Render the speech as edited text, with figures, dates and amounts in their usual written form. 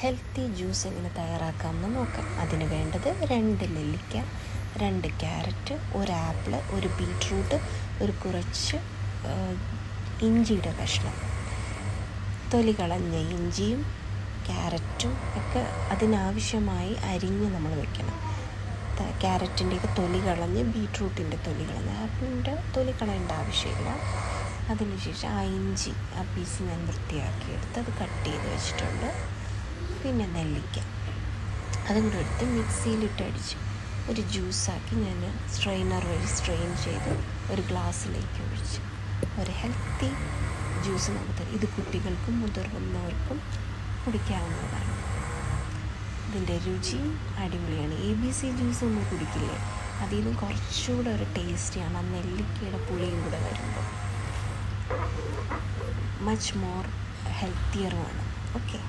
Healthy juice എങ്ങനെ തയ്യാറാക്കാമെന്ന് നോക്കാം. അതിന് വേണ്ടത് 2 നെല്ലിക്ക, 2 ക്യാരറ്റ്, 1 ആപ്പിൾ, 1 ബീറ്റ്റൂട്ട്, ഒരു കുറച്ച് ഇഞ്ചിയുടെ കഷ്ണം, തൊലി കളഞ്ഞ ഇഞ്ചിയും ക്യാരറ്റും ഒക്കെ അതിനാവശ്യമായി അരിഞ്ഞ് നമ്മൾ വെക്കണം. ക്യാരറ്റിൻ്റെയൊക്കെ തൊലി കളഞ്ഞ്, ബീറ്റ്റൂട്ടിൻ്റെ തൊലി കളഞ്ഞ്, ആപ്പിളിൻ്റെ തൊലി കളയേണ്ട ആവശ്യമില്ല. അതിനുശേഷം ആ ഇഞ്ചി ആ പീസ് ഞാൻ വൃത്തിയാക്കിയെടുത്ത് അത് കട്ട് ചെയ്ത് വെച്ചിട്ടുണ്ട്. പിന്നെ നെല്ലിക്ക അതും കൂടെ എടുത്ത് മിക്സിയിലിട്ട് അടിച്ച് ഒരു ജ്യൂസാക്കി ഞാൻ സ്ട്രെയിനർ വഴി സ്ട്രെയിൻ ചെയ്ത് ഒരു ഗ്ലാസ്സിലേക്ക് ഒഴിച്ച് ഒരു ഹെൽത്തി ജ്യൂസ് നമുക്ക് തരും. ഇത് കുട്ടികൾക്കും മുതിർന്നവർക്കും കുടിക്കാവുന്നതാണ്. ഇതിൻ്റെ രുചിയും അടിപൊളിയാണ്. ABC ജ്യൂസ് നമ്മൾ കുടിക്കില്ലേ, അതിൽ നിന്നും കുറച്ചുകൂടെ ഒരു ടേസ്റ്റിയാണ്. ആ നെല്ലിക്കയുടെ പുളിയും കൂടെ വരുമ്പോൾ മച്ച് മോർ ഹെൽത്തിയറുമാണ്. ഓക്കെ.